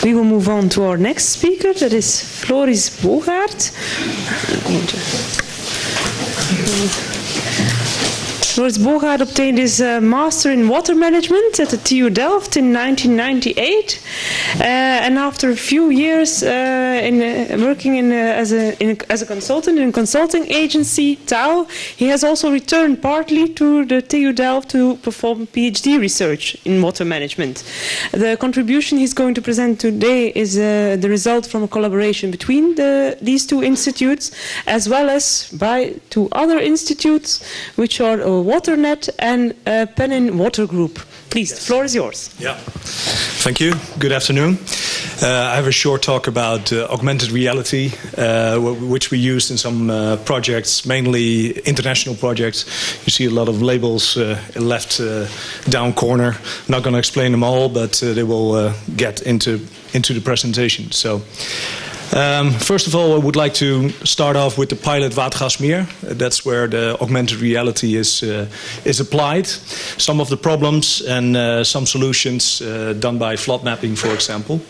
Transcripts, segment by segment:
We will move on to our next speaker, that is Floris Boogaard. Floris Boogaard obtained his master in water management at the TU Delft in 1998, and after a few years working as a consultant in a consulting agency, TAU, he has also returned partly to the TU Delft to perform PhD research in water management. The contribution he's going to present today is the result from a collaboration between these two institutes, as well as by two other institutes, which are WaterNet and Pennin Water Group. Please, the floor is yours. Yeah, thank you. Good afternoon. I have a short talk about augmented reality, which we used in some projects, mainly international projects. You see a lot of labels left down corner. I'm not going to explain them all, but they will get into the presentation. So. First of all, I would like to start off with the pilot Watergasmeer. That's where the augmented reality is applied. Some of the problems and some solutions done by flood mapping, for example.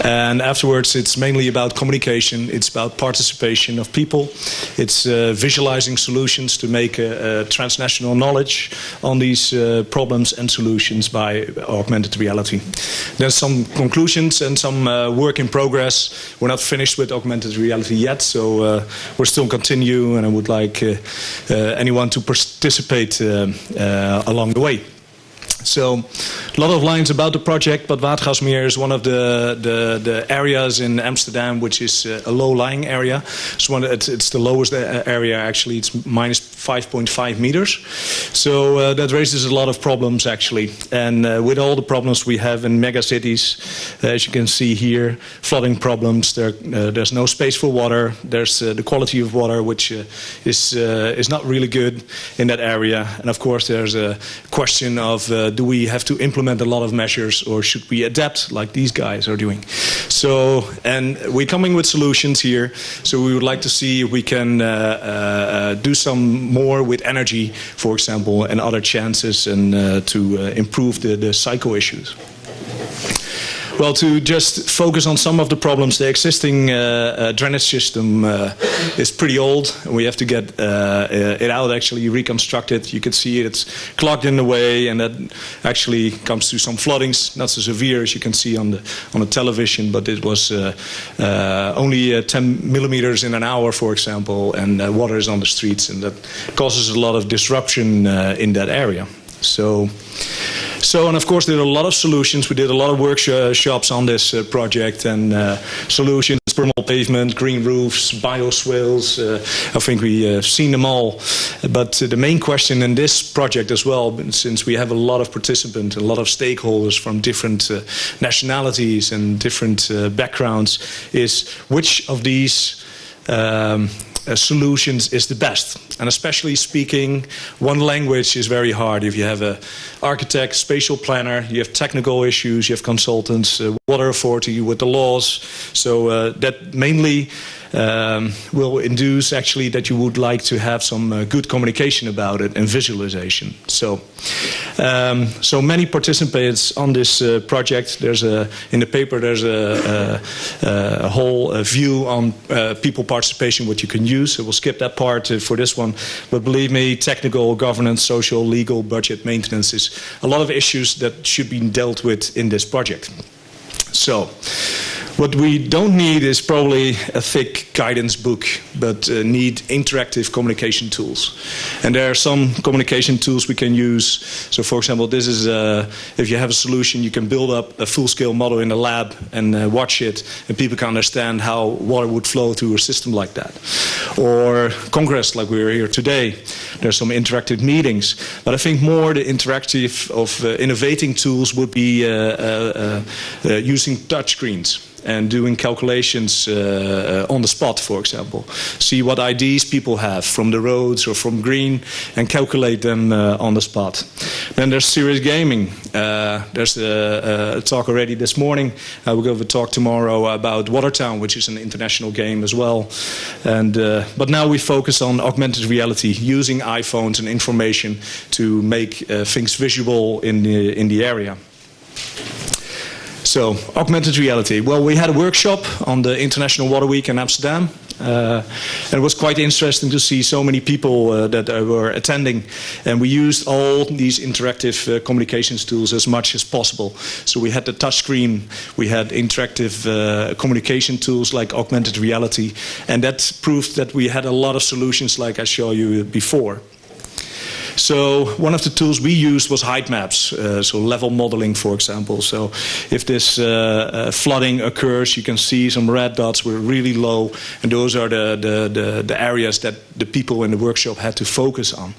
And afterwards, it's mainly about communication. It's about participation of people. It's visualizing solutions to make transnational knowledge on these problems and solutions by augmented reality. There's some conclusions and some work in progress. We're not finished with augmented reality yet, so we're still continue, and I would like anyone to participate along the way. So, a lot of lines about the project, but Watergasmeer is one of the areas in Amsterdam which is a low-lying area. It's the lowest area, actually. It's minus 5.5 meters. So that raises a lot of problems, actually. And with all the problems we have in megacities, as you can see here, flooding problems, there's no space for water. There's the quality of water, which is not really good in that area. And of course, there's a question of do we have to implement a lot of measures, or should we adapt like these guys are doing? So, and we're coming with solutions here. So we would like to see if we can do some more with energy, for example, and other chances, and to improve the cycle issues. Well, to just focus on some of the problems, the existing drainage system is pretty old. We have to get it out, actually reconstruct it. You can see it's clogged in the way, and that actually comes to some floodings, not so severe as you can see on the television, but it was only 10 millimeters in an hour, for example, and water is on the streets, and that causes a lot of disruption in that area. So, and of course, there are a lot of solutions. We did a lot of workshops on this project, and solutions, permeable pavement, green roofs, bioswales. I think we've seen them all. But the main question in this project as well, since we have a lot of participants, a lot of stakeholders from different nationalities and different backgrounds, is which of these solutions is the best. And especially speaking one language is very hard. If you have an architect, spatial planner, you have technical issues, you have consultants, water authority with the laws. So that mainly will induce actually that you would like to have some good communication about it and visualization. So, so many participants on this project. There's in the paper there's a whole view on people participation, what you can use. So we'll skip that part for this one. But believe me, technical, governance, social, legal, budget, maintenance is a lot of issues that should be dealt with in this project. So, what we don't need is probably a thick guidance book, but need interactive communication tools. And there are some communication tools we can use. So, for example, this is if you have a solution, you can build up a full-scale model in the lab and watch it, and people can understand how water would flow through a system like that. Or Congress, like we're here today. There's some interactive meetings. But I think more the interactive of innovating tools would be using touchscreens and doing calculations on the spot, for example. See what IDs people have from the roads or from green and calculate them on the spot. Then there's serious gaming. There's a talk already this morning. We'll go have a talk tomorrow about Watertown, which is an international game as well. And but now we focus on augmented reality, using iPhones and information to make things visual in the area. So, augmented reality. Well, we had a workshop on the International Water Week in Amsterdam. And it was quite interesting to see so many people that were attending, and we used all these interactive communications tools as much as possible. So we had the touch screen, we had interactive communication tools like augmented reality, and that proved that we had a lot of solutions like I showed you before. So one of the tools we used was height maps, so level modeling, for example. So if this flooding occurs, you can see some red dots were really low, and those are the areas that the people in the workshop had to focus on.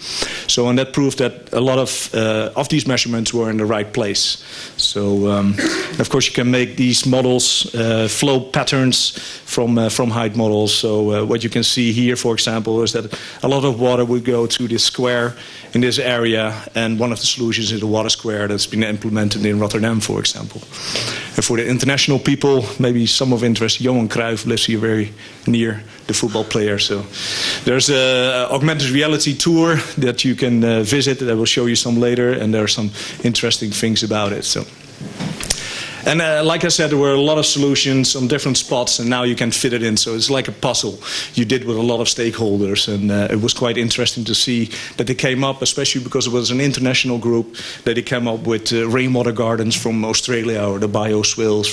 So and that proved that a lot of these measurements were in the right place. So of course you can make these models flow patterns from height models. So what you can see here, for example, is that a lot of water would go to this square in this area, and one of the solutions is the water square that's been implemented in Rotterdam, for example. And for the international people, maybe some of interest, Johan Cruyff lives here very near, the football player. So there's an augmented reality tour that you can visit that I will show you some later, and there are some interesting things about it. So. And like I said, there were a lot of solutions on different spots, and now you can fit it in. So it's like a puzzle you did with a lot of stakeholders, and it was quite interesting to see that they came up, especially because it was an international group, that they came up with rainwater gardens from Australia or the bioswales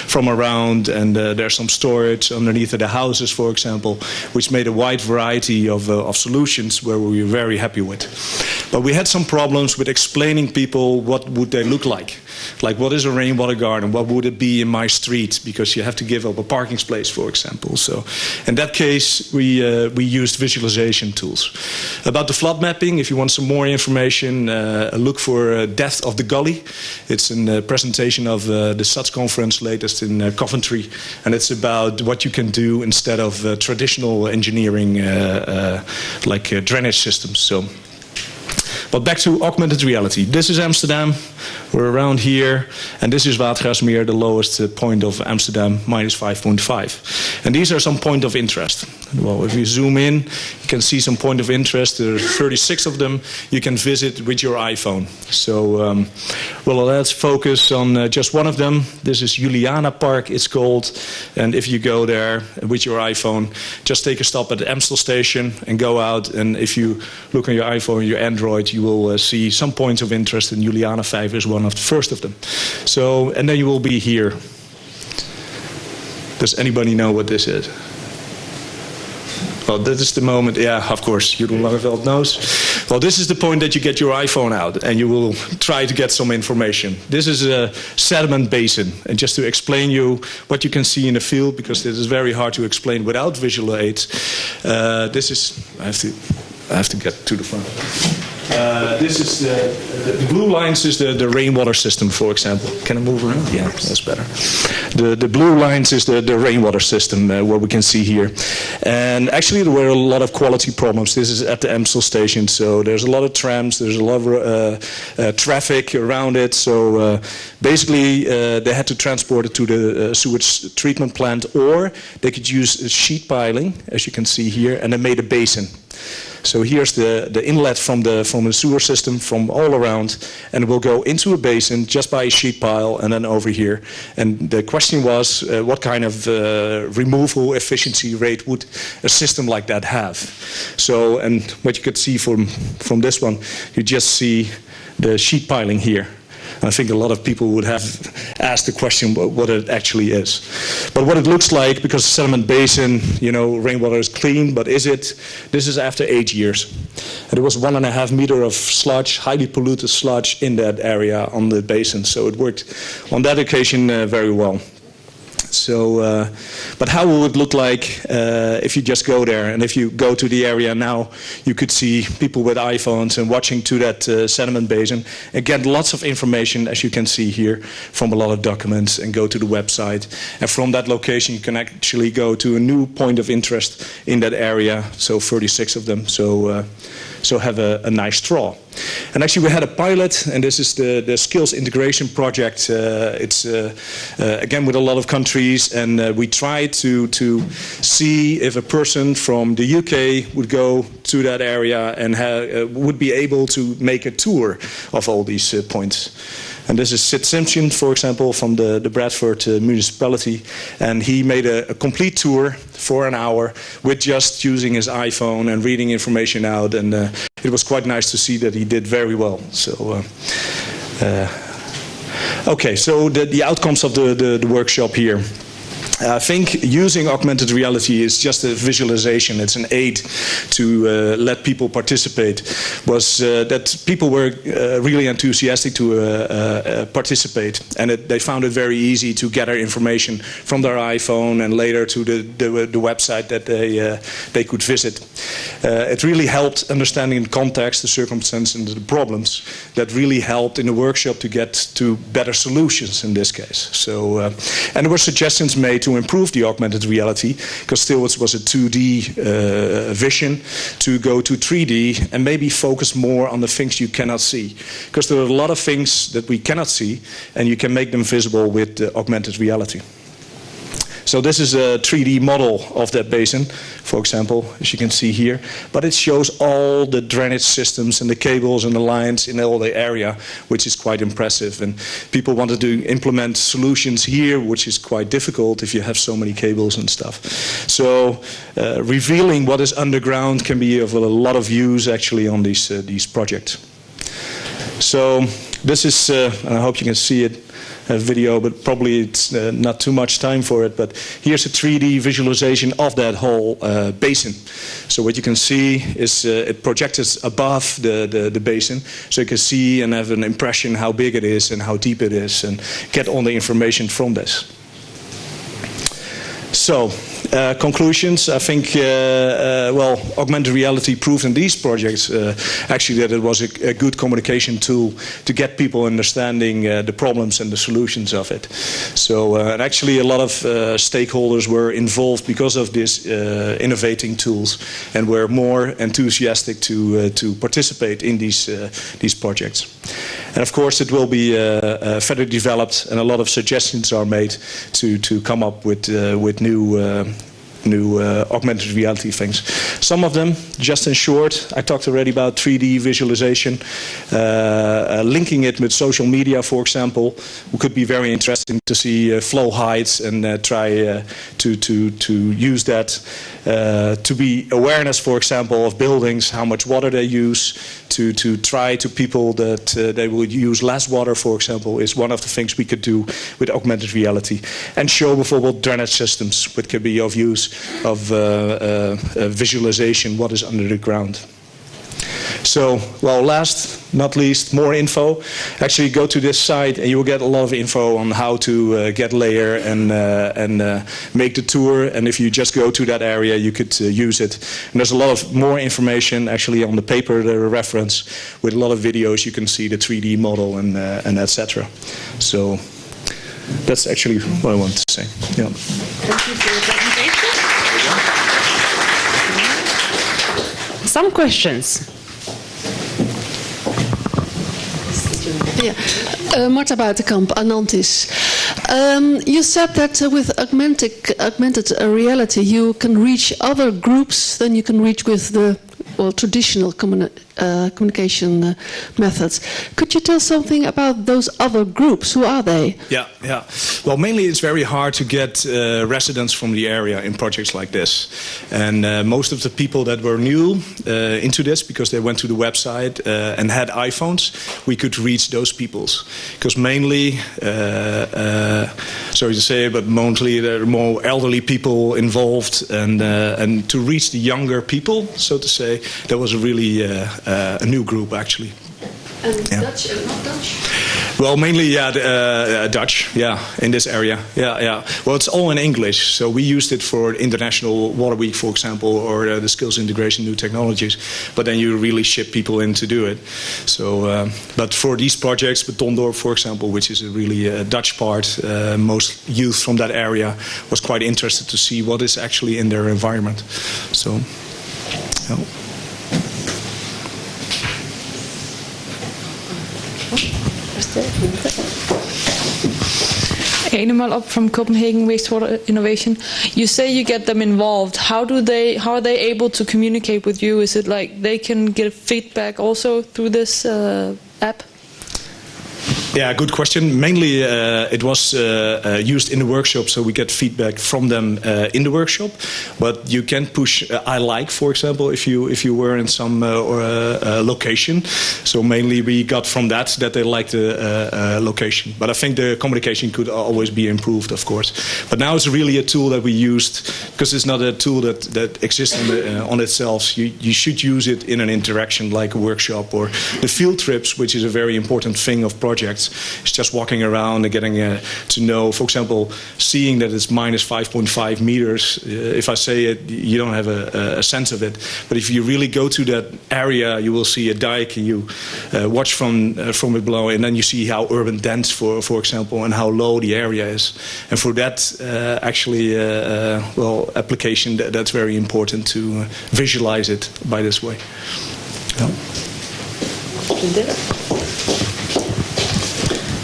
from around, and there's some storage underneath the houses, for example, which made a wide variety of solutions where we were very happy with. But we had some problems with explaining people what would they look like what is a rainwater garden, what would it be in my street, because you have to give up a parking space, for example. So in that case we used visualization tools. About the flood mapping, if you want some more information, look for Depth of the Gully. It's a presentation of the SATS conference latest in Coventry, and it's about what you can do instead of traditional engineering like drainage systems. So. But back to augmented reality. This is Amsterdam. We're around here. And this is Watergraafsmeer, the lowest point of Amsterdam, minus 5.5. And these are some points of interest. Well, if you zoom in, you can see some point of interest. There are 36 of them you can visit with your iPhone. So, well, let's focus on just one of them. This is Juliana Park, it's called. And if you go there with your iPhone, just take a stop at the Amstel station and go out. And if you look on your iPhone, your Android, you will see some points of interest, and Juliana 5 is one of the first of them. So, and then you will be here. Does anybody know what this is? Well, this is the moment, yeah, of course, Jeroen Langeveld knows. Well, this is the point that you get your iPhone out and you will try to get some information. This is a sediment basin, and just to explain you what you can see in the field, because this is very hard to explain without visual aids. This is, I have to get to the front. This is the blue lines is the rainwater system, for example. Can I move around? Yeah, that's better. The blue lines is the rainwater system, what we can see here. And actually there were a lot of quality problems. This is at the Amstel station, so there's a lot of trams, there's a lot of traffic around it. So basically they had to transport it to the sewage treatment plant, or they could use sheet piling, as you can see here, and they made a basin. So here's the inlet from the sewer system from all around, and it will go into a basin just by a sheet pile and then over here. And the question was, what kind of removal efficiency rate would a system like that have? So, and what you could see from this one, you just see the sheet piling here. I think a lot of people would have asked the question what it actually is. But what it looks like, because the sediment basin, you know, rainwater is clean, but is it? This is after 8 years. And there was 1.5 meters of sludge, highly polluted sludge in that area on the basin. So it worked on that occasion very well. So, but how will it look like if you just go there? And if you go to the area now, you could see people with iPhones and watching to that sediment basin and get lots of information, as you can see here, from a lot of documents, and go to the website. And from that location, you can actually go to a new point of interest in that area. So 36 of them. So have a nice straw. And actually we had a pilot, and this is the skills integration project. It's again with a lot of countries, and we tried to see if a person from the UK would go to that area and would be able to make a tour of all these points. And this is Sid Simpson, for example, from the Bradford municipality. And he made a complete tour for an hour with just using his iPhone and reading information out. And it was quite nice to see that he did very well. So, okay, so the outcomes of the workshop here. I think using augmented reality is just a visualization. It's an aid to let people participate. Was that people were really enthusiastic to participate, and they found it very easy to gather information from their iPhone and later to the website that they could visit. It really helped understanding the context, the circumstance, and the problems. That really helped in the workshop to get to better solutions in this case. So, and there were suggestions made to improve the augmented reality, because still it was a 2D vision, to go to 3D and maybe focus more on the things you cannot see. Because there are a lot of things that we cannot see, and you can make them visible with augmented reality. So this is a 3D model of that basin, for example, as you can see here. But it shows all the drainage systems and the cables and the lines in all the area, which is quite impressive. And people wanted to implement solutions here, which is quite difficult if you have so many cables and stuff. So revealing what is underground can be of a lot of use actually on these projects. So this is, and I hope you can see it, video, but probably it's not too much time for it, but here's a 3D visualization of that whole basin. So what you can see is it projects above the basin, so you can see and have an impression how big it is and how deep it is, and get all the information from this. So, conclusions. I think, well, augmented reality proved in these projects actually that it was a good communication tool to get people understanding the problems and the solutions of it. So, and actually a lot of stakeholders were involved because of this innovating tools, and were more enthusiastic to participate in these projects. And of course it will be further developed, and a lot of suggestions are made to come up with new augmented reality things. Some of them, just in short, I talked already about 3D visualization, linking it with social media, for example, could be very interesting to see flow heights and try to use that to be awareness, for example, of buildings, how much water they use, to try to people that they will use less water, for example, is one of the things we could do with augmented reality, and show, for example, drainage systems, which can be of use of visualization, what is under the ground. So, well, last not least, more info. Actually, go to this site and you will get a lot of info on how to get layer and make the tour. And if you just go to that area, you could use it. And there's a lot of more information actually on the paper, the reference, with a lot of videos. You can see the 3D model and etc. So that's actually what I want to say. Yeah. Thank you for your presentation. Some questions. Yeah. Marta Buitenkamp, Anantis. You said that with augmented reality you can reach other groups than you can reach with the traditional communication methods. Could you tell something about those other groups? Who are they? Yeah. Well, mainly it's very hard to get residents from the area in projects like this. And most of the people that were new into this, because they went to the website and had iPhones, we could reach those peoples. Because mainly, sorry to say, but mostly there are more elderly people involved, and to reach the younger people, so to say, that was a really a new group actually. And yeah. Dutch and not Dutch? Well, mainly Dutch, in this area. Yeah. Well, it's all in English, so we used it for International Water Week, for example, or the Skills Integration New Technologies. But then you really ship people in to do it. So, but for these projects, Betondorp, for example, which is a really Dutch part, most youth from that area was quite interested to see what is actually in their environment. So, yeah. Animal up from Copenhagen Wastewater Innovation. You say you get them involved. How are they able to communicate with you? Is it like they can get feedback also through this app? Yeah, good question. Mainly it was used in the workshop, so we get feedback from them in the workshop. But you can push I like, for example, if you were in some location. So mainly we got from that they liked the location. But I think the communication could always be improved, of course. But now it's really a tool that we used, because it's not a tool that exists on itself. You should use it in an interaction like a workshop or the field trips, which is a very important thing of projects. It's just walking around and getting to know, for example, seeing that it's minus 5.5 meters. If I say it, you don't have a sense of it. But if you really go to that area, you will see a dike, and you watch from it below, and then you see how urban dense, for example, and how low the area is. And for that, application, that's very important to visualize it by this way. Yeah.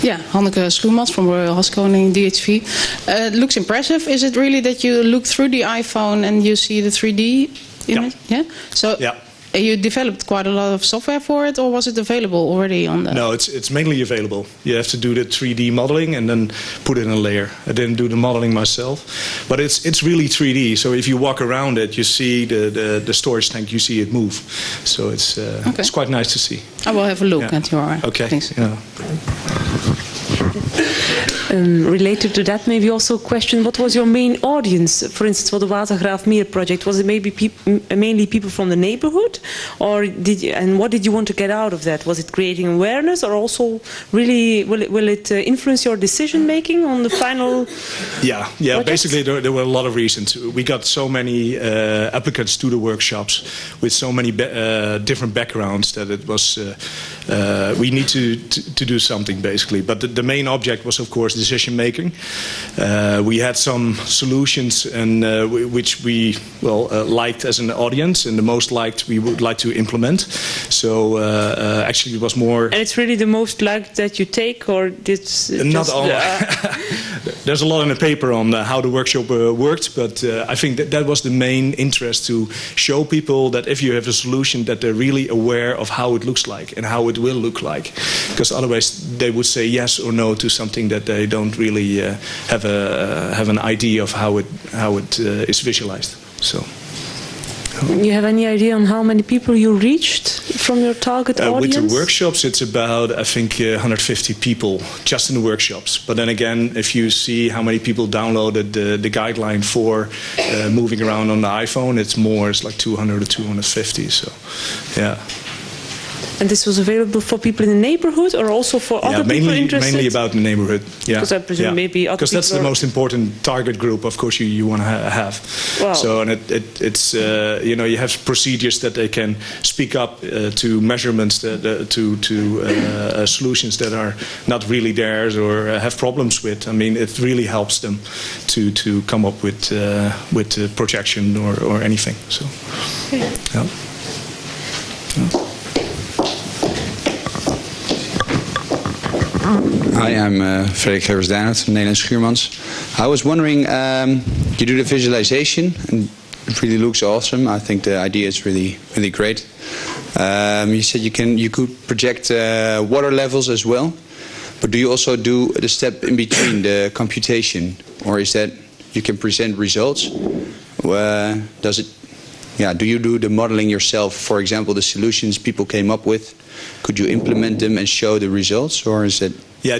Yeah, Hanneke Schuurmans from Royal Haskoning DHV. It looks impressive. Is it really that you look through the iPhone and you see the 3D image? Yeah. So you developed quite a lot of software for it, or was it available already on the... No, it's mainly available. You have to do the 3D modeling and then put it in a layer. I didn't do the modeling myself, but it's really 3D. So if you walk around it, you see the storage tank, you see it move. So it's quite nice to see. I will have a look at your things. Yeah. Related to that, maybe also a question: what was your main audience? For instance, for the Watergraafmeer project, was it maybe mainly people from the neighborhood, or what did you want to get out of that? Was it creating awareness, or also really will it influence your decision making on the final? Yeah. Project? Basically, there were a lot of reasons. We got so many applicants to the workshops with so many different backgrounds that it was we need to do something basically. But the main object was, of course, decision making. We had some solutions and which we liked as an audience, and the most liked we would like to implement. So actually, it was more. And it's really the most liked that you take, or not all. There's a lot in the paper on how the workshop worked, but I think that was the main interest, to show people that if you have a solution, that they're really aware of how it looks like and how it will look like, because otherwise they would say yes or no to something that they don't really have an idea of how it is visualized. So. You have any idea on how many people you reached from your target audience? With the workshops, it's about, I think, 150 people just in the workshops. But then again, if you see how many people downloaded the guideline for moving around on the iPhone, it's more. It's like 200 or 250. So, yeah. And this was available for people in the neighborhood, or also for other people interested? Mainly about the neighborhood. Yeah. Because I presume maybe other people. Because that's the most important target group, of course, you want to have. Wow. So, and it's you have procedures that they can speak up to measurements to solutions that are not really theirs or have problems with. I mean, it really helps them to come up with projection or anything. So. Okay. Yeah. Hi, I'm Frederik Gerbers-Duinert from Nederlands Schuurmans. I was wondering, you do the visualization, and it really looks awesome. I think the idea is really great. You said you could project water levels as well, but do you also do the step in between, the computation, or is that you can present results? Do you do the modeling yourself? For example, the solutions people came up with, could you implement them and show the results, or is it? Yeah,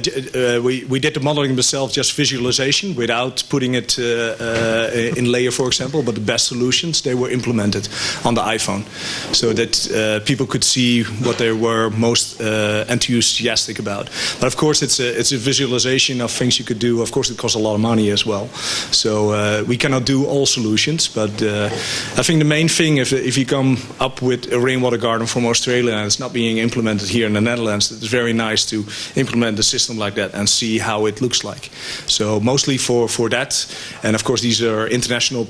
we did the modeling themselves, just visualization, without putting it in layer, for example. But the best solutions, they were implemented on the iPhone, so that people could see what they were most enthusiastic about. But of course, it's a visualization of things you could do. Of course, it costs a lot of money as well. So we cannot do all solutions. But I think the main thing, if you come up with a rainwater garden from Australia and it's not being implemented here in the Netherlands, it's very nice to implement the system like that and see how it looks like. So mostly for that, and of course these are international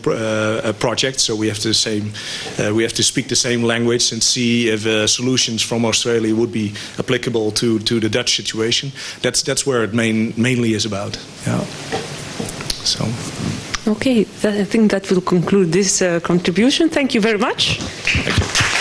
projects, so we have to speak the same language and see if solutions from Australia would be applicable to the Dutch situation. That's where it mainly is about. Yeah. So. Okay, I think that will conclude this contribution. Thank you very much. Thank you.